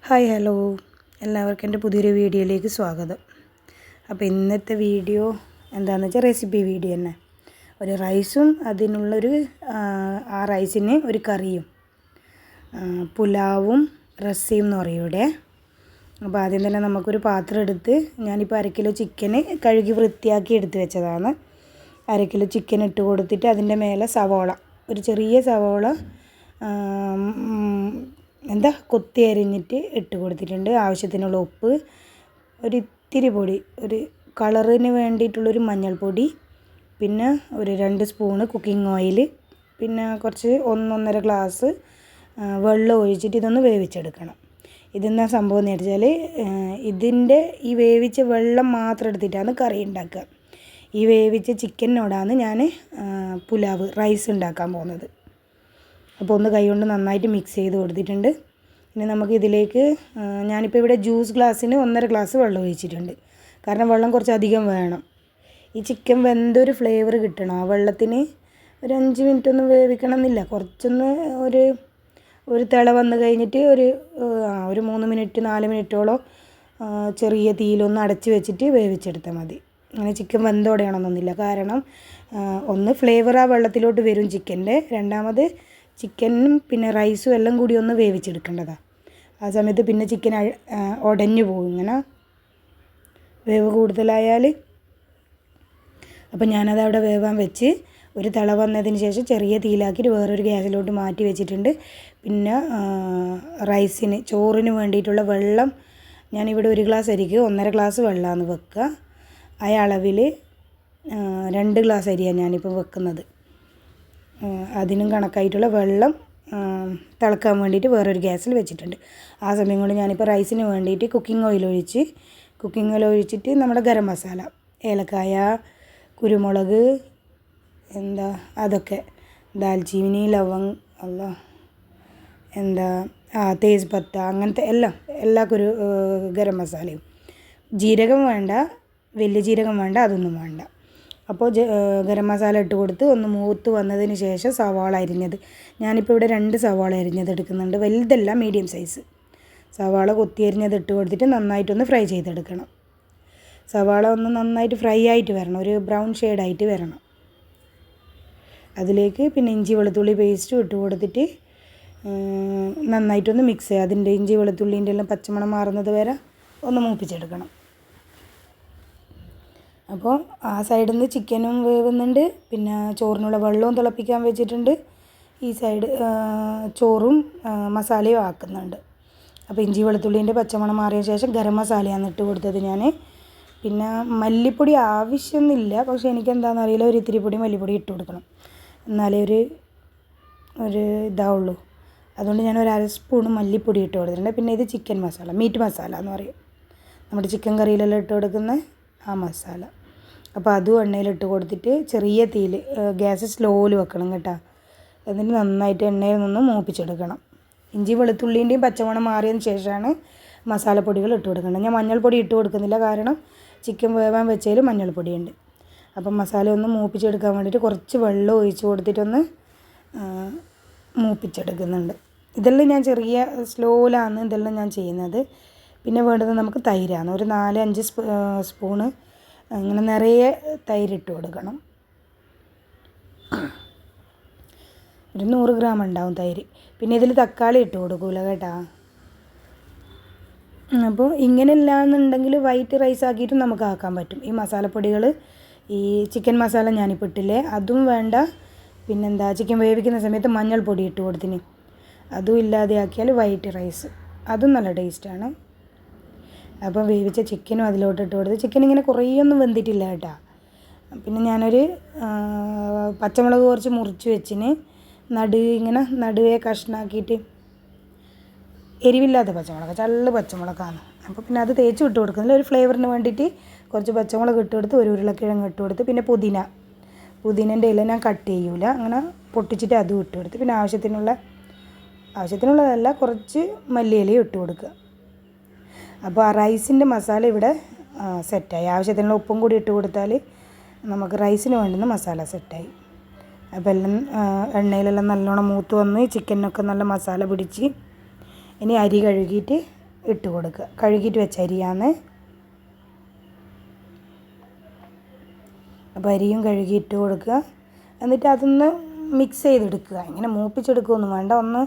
Hi hello എല്ലാവർക്കും എൻ്റെ പുതിയൊരു വീഡിയോയിലേക്ക് സ്വാഗതം. അപ്പോൾ ഇന്നത്തെ വീഡിയോ എന്താണെന്ന് വെച്ചാൽ റെസിപ്പി വീഡിയോ തന്നെ. ഒരു റൈസും അതിനുള്ളൊരു ആ റൈസിന് ഒരു കറിയും, പുലാവും റസിയും എന്ന് പറയും ഇവിടെ. അപ്പോൾ ആദ്യം തന്നെ നമുക്കൊരു പാത്രം എടുത്ത്, ഞാനിപ്പോൾ 1 കിലോ ചിക്കന് കഴുകി വൃത്തിയാക്കി എടുത്ത് വെച്ചതാണ്. 1 കിലോ ചിക്കൻ ഇട്ട് കൊടുത്തിട്ട് അതിൻ്റെ മേലെ സവോള, ഒരു ചെറിയ സവോള കൊത്തി അരിഞ്ഞിട്ട് ഇട്ട് കൊടുത്തിട്ടുണ്ട്. ആവശ്യത്തിനുള്ള ഉപ്പ്, ഒരു ഇത്തിരി പൊടി, ഒരു കളറിന് വേണ്ടിയിട്ടുള്ളൊരു മഞ്ഞൾപ്പൊടി, പിന്നെ ഒരു 2 സ്പൂണ് കുക്കിംഗ് ഓയിൽ, പിന്നെ കുറച്ച് 1-1.5 ഗ്ലാസ് വെള്ളം ഒഴിച്ചിട്ട് ഇതൊന്ന് വേവിച്ചെടുക്കണം. ഇതെന്താ സംഭവം എന്ന് വെച്ചാൽ, ഇതിൻ്റെ ഈ വേവിച്ച വെള്ളം മാത്രം എടുത്തിട്ടാണ് കറി ഉണ്ടാക്കുക. ഈ വേവിച്ച ചിക്കനോടാണ് ഞാൻ പുലാവ് റൈസ് ഉണ്ടാക്കാൻ പോകുന്നത്. അപ്പോൾ ഒന്ന് കൈകൊണ്ട് നന്നായിട്ട് മിക്സ് ചെയ്ത് കൊടുത്തിട്ടുണ്ട്. ഇനി നമുക്ക് ഇതിലേക്ക് ഞാനിപ്പോൾ ഇവിടെ ജ്യൂസ് ഗ്ലാസ്സിന് 1.5 ഗ്ലാസ് വെള്ളം ഒഴിച്ചിട്ടുണ്ട്. കാരണം വെള്ളം കുറച്ച് അധികം വേണം. ഈ ചിക്കൻ വെന്തൊരു ഫ്ലേവർ കിട്ടണം. ആ വെള്ളത്തിന് ഒരു 5 മിനിറ്റ് ഒന്നും വേവിക്കണം എന്നില്ല, കുറച്ചൊന്ന് ഒരു തിള വന്ന് കഴിഞ്ഞിട്ട് ഒരു 3 മിനിറ്റ് 4 മിനിറ്റോളം ചെറിയ തീയിലൊന്ന് അടച്ച് വെച്ചിട്ട് വേവിച്ചെടുത്താൽ മതി. അങ്ങനെ ചിക്കൻ വെന്തോടെയാണെന്നൊന്നുമില്ല. കാരണം ഒന്ന് ഫ്ലേവർ ആ വെള്ളത്തിലോട്ട് വരും ചിക്കൻ്റെ, രണ്ടാമത് ചിക്കനും പിന്നെ റൈസും എല്ലാം കൂടി ഒന്ന് വേവിച്ചെടുക്കേണ്ടതാണ്. ആ സമയത്ത് പിന്നെ ചിക്കൻ ഉടഞ്ഞു പോകും ഇങ്ങനെ വേവ് കൂടുതലായാൽ. അപ്പം ഞാനത് അവിടെ വേവാൻ വെച്ച് ഒരു തിള വന്നതിന് ശേഷം ചെറിയ തീയിലാക്കിയിട്ട് വേറൊരു ഗ്യാസിലോട്ട് മാറ്റി വെച്ചിട്ടുണ്ട്. പിന്നെ റൈസിന് ചോറിന് വേണ്ടിയിട്ടുള്ള വെള്ളം ഞാനിവിടെ 1 ഗ്ലാസ് അരിക്ക് 1.5 ഗ്ലാസ് വെള്ളമാണ് വെക്കുക. ആ അളവിൽ 2 ഗ്ലാസ് അരിയാണ് ഞാനിപ്പോൾ വെക്കുന്നത്. അതിനും കണക്കായിട്ടുള്ള വെള്ളം തിളക്കാൻ വേണ്ടിയിട്ട് വേറൊരു ഗ്യാസിൽ വെച്ചിട്ടുണ്ട്. ആ സമയം കൊണ്ട് ഞാനിപ്പോൾ റൈസിന് വേണ്ടിയിട്ട് കുക്കിംഗ് ഓയിൽ ഒഴിച്ചിട്ട് നമ്മുടെ ഗരം മസാല, ഏലക്കായ, കുരുമുളക്, അതൊക്കെ, ദാൽച്ചീനി, ലവംഗ്, തേജ് പത്ത, അങ്ങനത്തെ എല്ലാ ഗരം മസാലയും. ജീരകം വേണ്ട, വലിയ ജീരകം വേണ്ട, അതൊന്നും വേണ്ട. അപ്പോൾ ഗരം മസാല ഇട്ട് കൊടുത്ത് ഒന്ന് മൂത്ത് വന്നതിന് ശേഷം സവാള അരിഞ്ഞത്, ഞാനിപ്പോൾ ഇവിടെ 2 സവാള അരിഞ്ഞത് എടുക്കുന്നുണ്ട്. വലുതല്ല, മീഡിയം സൈസ് സവാള കൊത്തി അരിഞ്ഞത് ഇട്ട് കൊടുത്തിട്ട് നന്നായിട്ടൊന്ന് ഫ്രൈ ചെയ്തെടുക്കണം. സവാള ഒന്ന് നന്നായിട്ട് ഫ്രൈ ആയിട്ട് വരണം, ഒരു ബ്രൗൺ ഷെയ്ഡായിട്ട് വരണം. അതിലേക്ക് പിന്നെ ഇഞ്ചി വെളുത്തുള്ളി പേസ്റ്റും ഇട്ട് കൊടുത്തിട്ട് നന്നായിട്ടൊന്ന് മിക്സ് ചെയ്യുക. അതിൻ്റെ ഇഞ്ചി വെളുത്തുള്ളിൻ്റെ എല്ലാം പച്ചമണം മാറുന്നത് വരെ ഒന്ന് മൂപ്പിച്ചെടുക്കണം. അപ്പോൾ ആ സൈഡിൽ നിന്ന് ചിക്കനും വേവുന്നുണ്ട്, പിന്നെ ചോറിനുള്ള വെള്ളവും തിളപ്പിക്കാൻ വെച്ചിട്ടുണ്ട്. ഈ സൈഡ് ചോറും മസാലയും ആക്കുന്നുണ്ട്. അപ്പോൾ ഇഞ്ചി വെളുത്തുള്ളീൻ്റെ പച്ചമണം മാറിയ ശേഷം ഗരം മസാലയാണ് ഇട്ട് കൊടുത്തത് ഞാൻ. പിന്നെ മല്ലിപ്പൊടി ആവശ്യമൊന്നുമില്ല, പക്ഷേ എനിക്കെന്താണെന്ന് അറിയില്ല, ഒരു ഇത്തിരി പൊടി മല്ലിപ്പൊടി ഇട്ട് കൊടുക്കണം, എന്നാലേ ഒരു ഇതാവുള്ളൂ. അതുകൊണ്ട് ഞാൻ ഒരു 1/2 സ്പൂൺ മല്ലിപ്പൊടി ഇട്ട് കൊടുത്തിട്ടുണ്ട്. പിന്നെ ഇത് ചിക്കൻ മസാല, മീറ്റ് മസാല എന്ന് പറയും, നമ്മുടെ ചിക്കൻ കറിയിലെല്ലാം ഇട്ട് കൊടുക്കുന്ന ആ മസാല. അപ്പോൾ അതും എണ്ണയിലിട്ട് കൊടുത്തിട്ട് ചെറിയ തീയിൽ, ഗ്യാസ് സ്ലോയിൽ വെക്കണം കേട്ടോ. എന്നിട്ട് നന്നായിട്ട് എണ്ണയിൽ നിന്ന് മൂപ്പിച്ചെടുക്കണം. ഇഞ്ചി വെളുത്തുള്ളിൻ്റെയും പച്ചമണം മാറിയതിന് ശേഷമാണ് മസാലപ്പൊടികൾ ഇട്ട് കൊടുക്കേണ്ടത്. ഞാൻ മഞ്ഞൾപ്പൊടി ഇട്ട് കൊടുക്കുന്നില്ല, കാരണം ചിക്കൻ വേവാൻ വെച്ചതിൽ മഞ്ഞൾപ്പൊടിയുണ്ട്. അപ്പം മസാല ഒന്ന് മൂപ്പിച്ചെടുക്കാൻ വേണ്ടിയിട്ട് കുറച്ച് വെള്ളം ഒഴിച്ച് കൊടുത്തിട്ടൊന്ന് മൂപ്പിച്ചെടുക്കുന്നുണ്ട്. ഇതെല്ലാം ഞാൻ ചെറിയ സ്ലോയിലാണ് ഇതെല്ലാം ഞാൻ ചെയ്യുന്നത്. പിന്നെ വേണ്ടത് നമുക്ക് തൈരാണ്. ഒരു 4-5 സ്പൂണ് ഇങ്ങനെ നിറയെ തൈരിട്ട് കൊടുക്കണം. ഒരു 100 ഗ്രാം ഉണ്ടാവും തൈര്. പിന്നെ ഇതിൽ തക്കാളി ഇട്ട് കൊടുക്കൂല കേട്ടോ. അപ്പോൾ ഇങ്ങനെയല്ലാന്നുണ്ടെങ്കിൽ വൈറ്റ് റൈസ് ആക്കിയിട്ടും നമുക്ക് ആക്കാൻ പറ്റും. ഈ മസാലപ്പൊടികൾ, ഈ ചിക്കൻ മസാല ഞാനിപ്പോൾ ഇട്ടില്ലേ, അതും വേണ്ട. പിന്നെന്താ, ചിക്കൻ വേവിക്കുന്ന സമയത്ത് മഞ്ഞൾപ്പൊടി ഇട്ട് കൊടുത്തിന്, അതും ഇല്ലാതെ ആക്കിയാൽ വൈറ്റ് റൈസ്, അതും നല്ല ടേസ്റ്റാണ്. അപ്പം വേവിച്ച ചിക്കനും അതിലോട്ട് ഇട്ട് കൊടുത്ത്, ചിക്കൻ ഇങ്ങനെ കുറേയൊന്നും വെന്തിട്ടില്ല കേട്ടോ. പിന്നെ ഞാനൊരു പച്ചമുളക് കുറച്ച് മുറിച്ച് വെച്ചിന്, നടുവേ കഷ്ണാക്കിയിട്ട്, എരിവില്ലാത്ത പച്ചമുളക്, ചള്ള പച്ചമുളകാണ്. അപ്പോൾ പിന്നെ അത് തേച്ച് ഇട്ട് കൊടുക്കുന്നില്ല, ഒരു ഫ്ലേവറിന് വേണ്ടിയിട്ട് കുറച്ച് പച്ചമുളക് ഇട്ട് കൊടുത്ത്, ഒരു ഉരുളക്കിഴങ്ങ് ഇട്ട് കൊടുത്ത്, പിന്നെ പുതിനേൻ്റെ ഇല ഞാൻ കട്ട് ചെയ്യൂല, അങ്ങനെ പൊട്ടിച്ചിട്ട് അതും ഇട്ട് കൊടുത്ത്, പിന്നെ ആവശ്യത്തിനുള്ളതല്ല, കുറച്ച് മല്ലിയിലയും ഇട്ട് കൊടുക്കുക. അപ്പോൾ ആ റൈസിൻ്റെ മസാല ഇവിടെ സെറ്റായി. ആവശ്യത്തിനുള്ള ഉപ്പും കൂടി ഇട്ട് കൊടുത്താൽ നമുക്ക് റൈസിന് വേണ്ടുന്ന മസാല സെറ്റായി. അപ്പോൾ എല്ലാം എണ്ണയിലെല്ലാം നല്ലോണം മൂത്ത് വന്ന് ചിക്കനൊക്കെ നല്ല മസാല പിടിച്ച്, ഇനി അരി കഴുകിയിട്ട് ഇട്ട് കൊടുക്കുക. കഴുകിയിട്ട് വെച്ച അരിയാണ്. അപ്പോൾ അരിയും കഴുകി ഇട്ട് കൊടുക്കുക. എന്നിട്ട് അതൊന്ന് മിക്സ് ചെയ്തെടുക്കുക. ഇങ്ങനെ മൂപ്പിച്ചെടുക്കുകയൊന്നും വേണ്ട. ഒന്ന്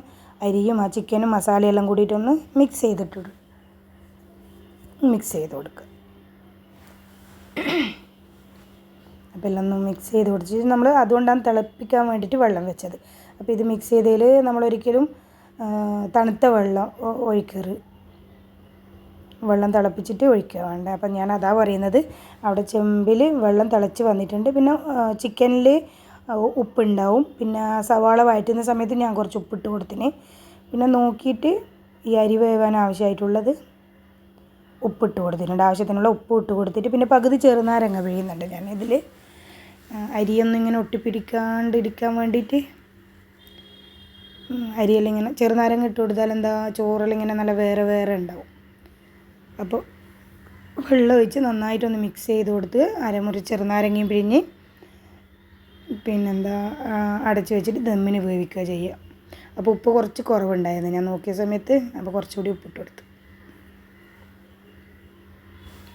അരിയും ആ ചിക്കനും മസാലയെല്ലാം കൂടിയിട്ടൊന്ന് മിക്സ് ചെയ്ത് കൊടുക്കുക. അപ്പോൾ എല്ലാം ഒന്ന് മിക്സ് ചെയ്ത് കൊടുത്തിട്ട് നമ്മൾ അതുകൊണ്ടാണ് തിളപ്പിക്കാൻ വേണ്ടിയിട്ട് വെള്ളം വെച്ചത്. അപ്പോൾ ഇത് മിക്സ് ചെയ്തതിൽ നമ്മളൊരിക്കലും തണുത്ത വെള്ളം ഒഴിക്കരുത്. വെള്ളം തിളപ്പിച്ചിട്ട് ഒഴിക്കുക വേണ്ട. അപ്പം ഞാൻ അതാ പറയുന്നത്. അവിടെ ചെമ്പിൽ വെള്ളം തിളച്ച് വന്നിട്ടുണ്ട്. പിന്നെ ചിക്കനിൽ ഉപ്പുണ്ടാവും. പിന്നെ സവാള വഴറ്റുന്ന സമയത്ത് ഞാൻ കുറച്ച് ഉപ്പിട്ട് കൊടുത്തിന്. പിന്നെ നോക്കിയിട്ട് ഈ അരി വേവാൻ ആവശ്യമായിട്ടുള്ളത് ഉപ്പിട്ട് കൊടുത്തിട്ടുണ്ട്. ആവശ്യത്തിനുള്ള ഉപ്പ് ഇട്ട് കൊടുത്തിട്ട് പിന്നെ പകുതി ചെറുനാരങ്ങ പിഴിയുന്നുണ്ട് ഞാൻ ഇതിൽ. അരിയൊന്നും ഇങ്ങനെ ഒട്ടിപ്പിടിക്കാണ്ടിരിക്കാൻ വേണ്ടിയിട്ട് അരിയെല്ലാം ഇങ്ങനെ ചെറുനാരങ്ങ ഇട്ട് കൊടുത്താൽ എന്താ ചോറെല്ലാം ഇങ്ങനെ നല്ല വേറെ വേറെ ഉണ്ടാവും. അപ്പോൾ വെള്ളം ഒഴിച്ച് നന്നായിട്ടൊന്ന് മിക്സ് ചെയ്ത് കൊടുത്ത് അരമുറി ചെറുനാരങ്ങയും പിഴിഞ്ഞ് പിന്നെന്താ അടച്ച് വെച്ചിട്ട് ദമ്മിന് വേവിക്കുക ചെയ്യുക. അപ്പോൾ ഉപ്പ് കുറച്ച് കുറവുണ്ടായിരുന്നു ഞാൻ നോക്കിയ സമയത്ത്. അപ്പോൾ കുറച്ചുകൂടി ഉപ്പിട്ട് കൊടുത്തു.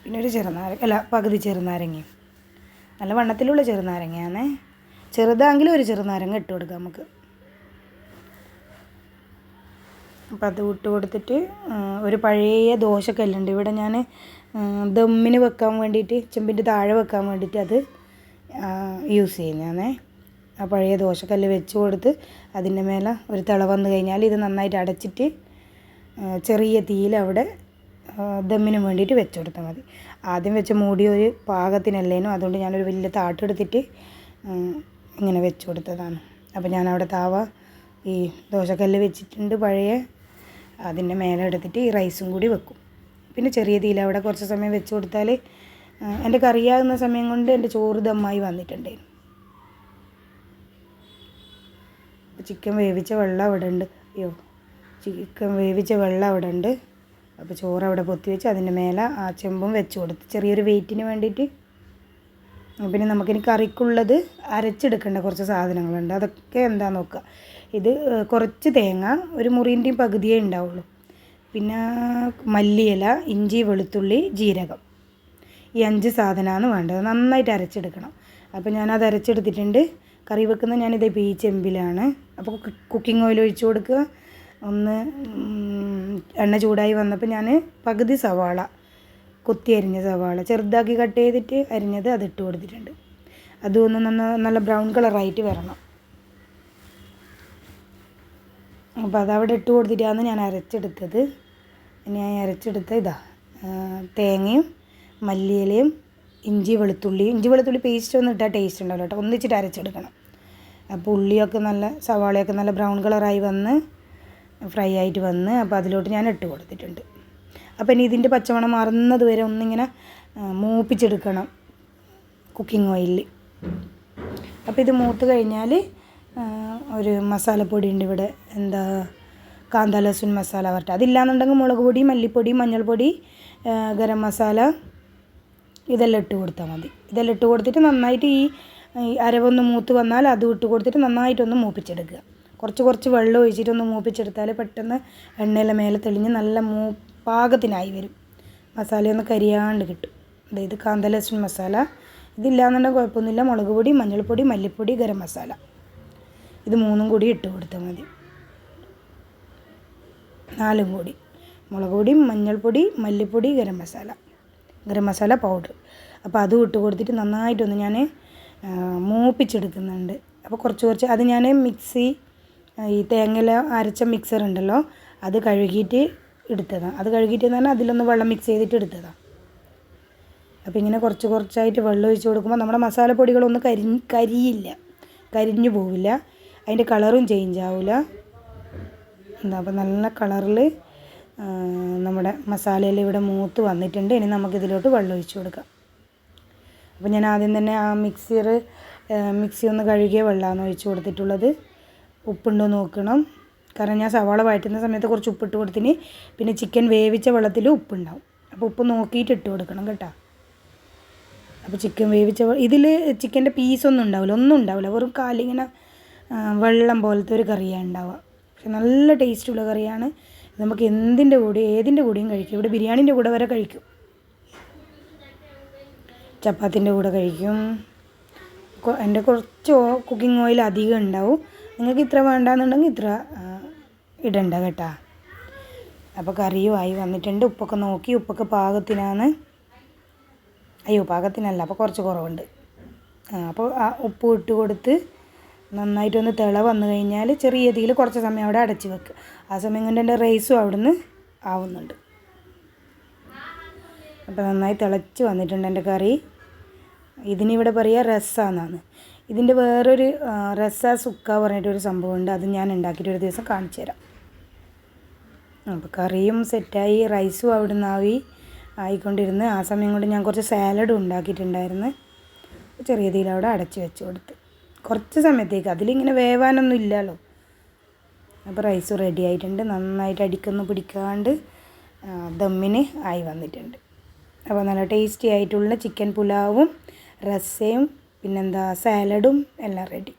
പിന്നെ ഒരു പകുതി ചെറുനാരങ്ങയും, നല്ല വണ്ണത്തിലുള്ള ചെറുനാരങ്ങയാണ്. ചെറുതാണെങ്കിലും ഒരു ചെറുനാരങ്ങ ഇട്ട് കൊടുക്കാം നമുക്ക്. അപ്പോൾ അത് ഇട്ട് കൊടുത്തിട്ട് ഒരു പഴയ ദോശക്കല്ലുണ്ട് ഇവിടെ. ഞാൻ ദമ്മിന് വെക്കാൻ വേണ്ടിയിട്ട് ചെമ്പിൻ്റെ താഴെ വെക്കാൻ വേണ്ടിയിട്ട് അത് യൂസ് ചെയ്യുന്നതാണേ. ആ പഴയ ദോശക്കല്ല് വെച്ച് കൊടുത്ത് അതിൻ്റെ മേലെ ഒരു തിള വന്നു കഴിഞ്ഞാൽ ഇത് നന്നായിട്ട് അടച്ചിട്ട് ചെറിയ തീയിൽ അവിടെ ദമ്മിന് വേണ്ടിയിട്ട് വെച്ച് കൊടുത്താൽ മതി. ആദ്യം വെച്ച മൂടി ഒരു പാകത്തിനല്ലേനു, അതുകൊണ്ട് ഞാനൊരു വലിയ താട്ടെടുത്തിട്ട് ഇങ്ങനെ വെച്ച് കൊടുത്തതാണ്. അപ്പോൾ ഞാനവിടെ താവ ഈ ദോശക്കല്ല് വെച്ചിട്ടുണ്ട് പഴയ, അതിൻ്റെ മേലെ എടുത്തിട്ട് ഈ റൈസും കൂടി വെക്കും. പിന്നെ ചെറിയ തീയിൽ അവിടെ കുറച്ച് സമയം വെച്ച് കൊടുത്താൽ എൻ്റെ കറിയാകുന്ന സമയം കൊണ്ട് എൻ്റെ ചോറ് ദമ്മായി വന്നിട്ടുണ്ടായിരുന്നു. അപ്പോൾ ചിക്കൻ വേവിച്ച വെള്ളം അവിടെ ഉണ്ട്. ചിക്കൻ വേവിച്ച വെള്ളം അവിടെ ഉണ്ട്. അപ്പോൾ ചോറ് അവിടെ പൊത്തി വെച്ച് അതിൻ്റെ മേലെ ആ ചെമ്പും വെച്ച് കൊടുത്ത് ചെറിയൊരു വെയിറ്റിന് വേണ്ടിയിട്ട്. പിന്നെ നമുക്കിനി കറിക്കുള്ളത് അരച്ചെടുക്കേണ്ട കുറച്ച് സാധനങ്ങളുണ്ട്. അതൊക്കെ എന്താ നോക്കുക. ഇത് കുറച്ച് തേങ്ങ, ഒരു മുറിൻ്റെയും പകുതിയേ ഉണ്ടാവുള്ളൂ. പിന്നെ മല്ലിയില, ഇഞ്ചി, വെളുത്തുള്ളി, ജീരകം, ഈ 5 സാധനമാണ് വേണ്ടത്. നന്നായിട്ട് അരച്ചെടുക്കണം. അപ്പോൾ ഞാനത് അരച്ചെടുത്തിട്ടുണ്ട്. കറി വെക്കുന്നത് ഞാനിതിപ്പോൾ ഈ ചെമ്പിലാണ്. അപ്പോൾ കുക്കിംഗ് ഓയിൽ ഒഴിച്ച് കൊടുക്കുക. ഒന്ന് എണ്ണ ചൂടായി വന്നപ്പോൾ ഞാൻ പകുതി സവാള, കൊത്തി അരിഞ്ഞ സവാള ചെറുതാക്കി കട്ട് ചെയ്തിട്ട് അരിഞ്ഞത് അതിട്ട് കൊടുത്തിട്ടുണ്ട്. അതൊന്ന് നല്ല ബ്രൗൺ കളറായിട്ട് വരണം. അപ്പോൾ അതവിടെ ഇട്ട് കൊടുത്തിട്ടാണ് ഞാൻ അരച്ചെടുത്തത്. ഞാൻ അരച്ചെടുത്ത ഇതാ തേങ്ങയും മല്ലിയിലയും ഇഞ്ചി വെളുത്തുള്ളി പേസ്റ്റ് ഒന്നും ഇട്ടാൽ ടേസ്റ്റ് ഉണ്ടാവില്ല കേട്ടോ. ഒന്നിച്ചിട്ട് അരച്ചെടുക്കണം. അപ്പോൾ ഉള്ളിയൊക്കെ സവാളയൊക്കെ നല്ല ബ്രൗൺ കളറായി വന്ന് ഫ്രൈ ആയിട്ട് വന്ന് അപ്പോൾ അതിലോട്ട് ഞാൻ ഇട്ട് കൊടുത്തിട്ടുണ്ട്. അപ്പോൾ ഇനി ഇതിൻ്റെ പച്ചമണം മാറുന്നത് വരെ ഒന്നിങ്ങനെ മൂപ്പിച്ചെടുക്കണം കുക്കിംഗ് ഓയിലിൽ. അപ്പോൾ ഇത് മൂത്ത് കഴിഞ്ഞാൽ ഒരു മസാലപ്പൊടി ഉണ്ട് ഇവിടെ, എന്താ കാന്ത ലസുൻ മസാല വരട്ടെ. അതില്ലാന്നുണ്ടെങ്കിൽ മുളക് പൊടി, മല്ലിപ്പൊടി, മഞ്ഞൾപ്പൊടി, ഗരം മസാല ഇതെല്ലാം ഇട്ട് കൊടുത്താൽ മതി. ഇതെല്ലാം ഇട്ട് കൊടുത്തിട്ട് നന്നായിട്ട് ഈ അരവൊന്ന് മൂത്ത് വന്നാൽ അതും ഇട്ട് കൊടുത്തിട്ട് നന്നായിട്ടൊന്ന് മൂപ്പിച്ചെടുക്കുക. കുറച്ച് വെള്ളം ഒഴിച്ചിട്ടൊന്ന് മൂപ്പിച്ചെടുത്താൽ പെട്ടെന്ന് എണ്ണയിലെ മേലെ തെളിഞ്ഞ് നല്ല പാകത്തിനായി വരും. മസാലയൊന്ന് കരിയാണ്ട് കിട്ടും. ഇത് കാന്ത ലസുൻ മസാല. ഇതില്ലാന്നുണ്ടെങ്കിൽ കുഴപ്പമൊന്നുമില്ല. മുളക് പൊടി, മഞ്ഞൾപ്പൊടി, മല്ലിപ്പൊടി, ഗരം മസാല ഇത് 3 കൂടി ഇട്ട് കൊടുത്താൽ മതി. 4 കൂടി മുളക് പൊടി, മഞ്ഞൾപ്പൊടി, മല്ലിപ്പൊടി, ഗരം മസാല പൗഡർ. അപ്പോൾ അതും ഇട്ട് കൊടുത്തിട്ട് നന്നായിട്ടൊന്ന് ഞാൻ മൂപ്പിച്ചെടുക്കുന്നുണ്ട്. അപ്പോൾ കുറച്ച് അത് ഞാൻ ഈ തേങ്ങയില അരച്ച മിക്സർ ഉണ്ടല്ലോ അത് കഴുകിയിട്ട് എടുത്തതാണ്. അത് കഴുകിയിട്ടെന്ന് പറഞ്ഞാൽ അതിലൊന്ന് വെള്ളം മിക്സ് ചെയ്തിട്ട് എടുത്തതാണ്. അപ്പോൾ ഇങ്ങനെ കുറച്ചായിട്ട് വെള്ളം ഒഴിച്ച് കൊടുക്കുമ്പോൾ നമ്മുടെ മസാലപ്പൊടികളൊന്നും കരിയില്ല, കരിഞ്ഞു പോവില്ല, അതിൻ്റെ കളറും ചേഞ്ച് ആവില്ല. അപ്പോൾ നല്ല കളറിൽ നമ്മുടെ മസാലയിൽ ഇവിടെ മൂത്ത് വന്നിട്ടുണ്ട്. ഇനി നമുക്കിതിലോട്ട് വെള്ളം ഒഴിച്ച് കൊടുക്കാം. അപ്പോൾ ഞാൻ ആദ്യം തന്നെ ആ മിക്സി ഒന്ന് കഴുകിയ വെള്ളമാണ് ഒഴിച്ച് കൊടുത്തിട്ടുള്ളത്. ഉപ്പുണ്ടോ നോക്കണം, കാരണം ഞാൻ സവാള വഴറ്റുന്ന സമയത്ത് കുറച്ച് ഉപ്പിട്ട് കൊടുത്തിന്. പിന്നെ ചിക്കൻ വേവിച്ച വെള്ളത്തിൽ ഉപ്പുണ്ടാവും. അപ്പോൾ ഉപ്പ് നോക്കിയിട്ട് ഇട്ട് കൊടുക്കണം കേട്ടോ. അപ്പോൾ ചിക്കൻ വേവിച്ച ഇതിൽ ചിക്കൻ്റെ പീസൊന്നും ഉണ്ടാവില്ല, വെറും കാലിങ്ങനെ വെള്ളം പോലത്തെ ഒരു കറിയാണ് ഉണ്ടാവുക. പക്ഷെ നല്ല ടേസ്റ്റുള്ള കറിയാണ്. നമുക്ക് എന്തിൻ്റെ കൂടെ ഏതിൻ്റെ കൂടെയും കഴിക്കും. ഇവിടെ ബിരിയാണീൻ്റെ കൂടെ വരെ കഴിക്കും, ചപ്പാത്തിൻ്റെ കൂടെ കഴിക്കും. എൻ്റെ കുറച്ച് കുക്കിംഗ് ഓയിൽ അധികം ഉണ്ടാവും. നിങ്ങൾക്ക് ഇത്ര വേണ്ടാന്നുണ്ടെങ്കിൽ ഇത്ര ഇടണ്ട കേട്ടോ. അപ്പോൾ കറിയും ആയി വന്നിട്ടുണ്ട്. ഉപ്പൊക്കെ നോക്കി, ഉപ്പൊക്കെ പാകത്തിനാണ്. അയ്യോ പാകത്തിനല്ല, അപ്പോൾ കുറച്ച് കുറവുണ്ട്. അപ്പോൾ ആ ഉപ്പ് ഇട്ട് കൊടുത്ത് നന്നായിട്ടൊന്ന് തിള വന്നു കഴിഞ്ഞാൽ ചെറിയ തീയിൽ കുറച്ച് സമയം അവിടെ അടച്ച് വെക്കുക. ആ സമയം കൊണ്ട് എൻ്റെ റൈസും അവിടെ നിന്ന് ആവുന്നുണ്ട്. അപ്പോൾ നന്നായി തിളച്ച് വന്നിട്ടുണ്ട് എൻ്റെ കറി. ഇതിനിവിടെ പറയുക രസാന്നാണ്. ഇതിൻ്റെ വേറൊരു രസ സുക്ക പറഞ്ഞിട്ടൊരു സംഭവമുണ്ട്. അത് ഞാൻ ഉണ്ടാക്കിയിട്ട് ഒരു ദിവസം കാണിച്ചു തരാം. അപ്പോൾ കറിയും സെറ്റായി, റൈസും അവിടെ നിന്നായി ആയിക്കൊണ്ടിരുന്ന്. ആ സമയം കൊണ്ട് ഞാൻ കുറച്ച് സാലഡും ഉണ്ടാക്കിയിട്ടുണ്ടായിരുന്നു. ചെറിയ തീയിൽ അവിടെ അടച്ച് വെച്ച് കൊടുത്ത് കുറച്ച് സമയത്തേക്ക്. അതിലിങ്ങനെ വേവാനൊന്നും ഇല്ലല്ലോ. അപ്പോൾ റൈസ് റെഡി ആയിട്ടുണ്ട്. നന്നായിട്ട് അടിക്കൊന്നും പിടിക്കാണ്ട് ദമ്മിന് ആയി വന്നിട്ടുണ്ട്. അപ്പോൾ നല്ല ടേസ്റ്റി ആയിട്ടുള്ള ചിക്കൻ പുലാവും റസയും പിന്നെന്താ സാലഡും എല്ലാം റെഡി.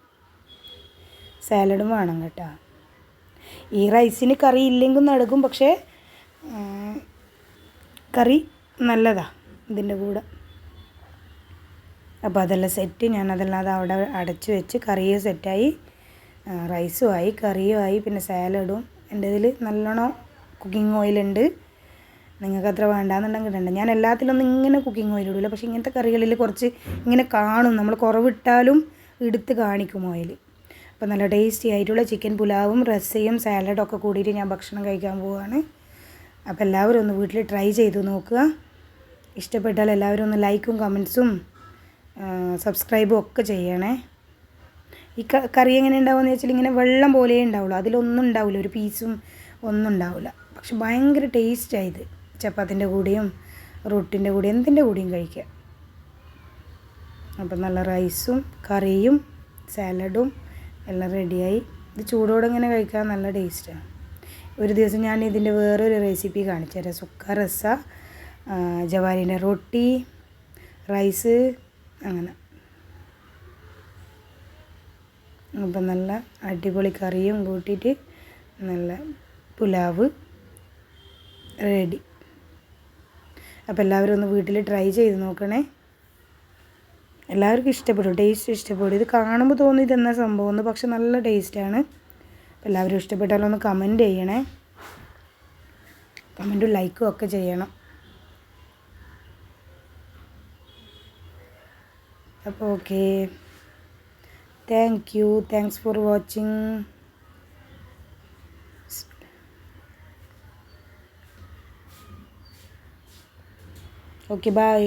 സാലഡും വേണം കേട്ടോ. ഈ റൈസിന് കറി ഇല്ലെങ്കിൽ നടക്കും, പക്ഷേ കറി നല്ലതാണ് ഇതിൻ്റെ കൂടെ. അപ്പോൾ അതെല്ലാം സെറ്റ്. ഞാനതെല്ലാം അത് അവിടെ അടച്ച് വെച്ച് കറിയും സെറ്റായി, റൈസും ആയി, കറിയും ആയി, പിന്നെ സാലഡും. എൻ്റെ ഇതിൽ നല്ലോണം കുക്കിംഗ് ഓയിലുണ്ട്. നിങ്ങൾക്ക് അത്ര വേണ്ടാന്നുണ്ടെങ്കിൽ ഇടണ്ട. ഞാൻ എല്ലാത്തിലൊന്നും ഇങ്ങനെ കുക്കിംഗ് ഓയിൽ ഇടില്ല, പക്ഷേ ഇങ്ങനത്തെ കറികളിൽ കുറച്ച് ഇങ്ങനെ കാണും. നമ്മൾ കുറവിട്ടാലും എടുത്ത് കാണിക്കും ഓയിൽ. അപ്പോൾ നല്ല ടേസ്റ്റി ആയിട്ടുള്ള ചിക്കൻ പുലാവും റസയും സാലഡും ഒക്കെ കൂടിയിട്ട് ഞാൻ ഭക്ഷണം കഴിക്കാൻ പോവുകയാണ്. അപ്പോൾ എല്ലാവരും ഒന്ന് വീട്ടിൽ ട്രൈ ചെയ്ത് നോക്കുക. ഇഷ്ടപ്പെട്ടാൽ എല്ലാവരും ഒന്ന് ലൈക്കും കമൻസും സബ്സ്ക്രൈബും ഒക്കെ ചെയ്യണേ. ഈ കറി എങ്ങനെ ഉണ്ടാവുമെന്ന് വെച്ചാൽ ഇങ്ങനെ വെള്ളം പോലെ ഉണ്ടാവുള്ളൂ, അതിലൊന്നും ഉണ്ടാവില്ല, ഒരു പീസും ഒന്നും ഉണ്ടാവില്ല. പക്ഷെ ഭയങ്കര ടേസ്റ്റായത്. ചപ്പാത്തിൻ്റെ കൂടെയും റൊട്ടിൻ്റെ കൂടെയും എന്തിൻ്റെ കൂടെയും കഴിക്കുക. അപ്പം നല്ല റൈസും കറിയും സാലഡും എല്ലാം റെഡിയായി. ഇത് ചൂടോടെ ഇങ്ങനെ കഴിക്കാൻ നല്ല ടേസ്റ്റാണ്. ഒരു ദിവസം ഞാൻ ഇതിൻ്റെ വേറൊരു റെസിപ്പി കാണിച്ചു തരാം. സുക്ക രസ, ജവാരിൻ്റെ റൊട്ടി, റൈസ്, അങ്ങനെ. അപ്പം നല്ല അടിപൊളി കറിയും കൂട്ടിയിട്ട് നല്ല പുലാവ് റെഡി. അപ്പോൾ എല്ലാവരും ഒന്ന് വീട്ടിൽ ട്രൈ ചെയ്ത് നോക്കണേ. എല്ലാവർക്കും ഇഷ്ടപ്പെടും, ടേസ്റ്റ് ഇഷ്ടപ്പെടും. ഇത് കാണുമ്പോൾ തോന്നി ഇതെന്നാ സംഭവം എന്ന്, പക്ഷെ നല്ല ടേസ്റ്റാണ്. അപ്പോൾ എല്ലാവരും ഇഷ്ടപ്പെട്ടാലൊന്ന് കമൻറ്റ് ചെയ്യണേ. കമൻറ്റും ലൈക്കും ഒക്കെ ചെയ്യണം. അപ്പോൾ okay, thank you, thanks for watching. Okay, bye.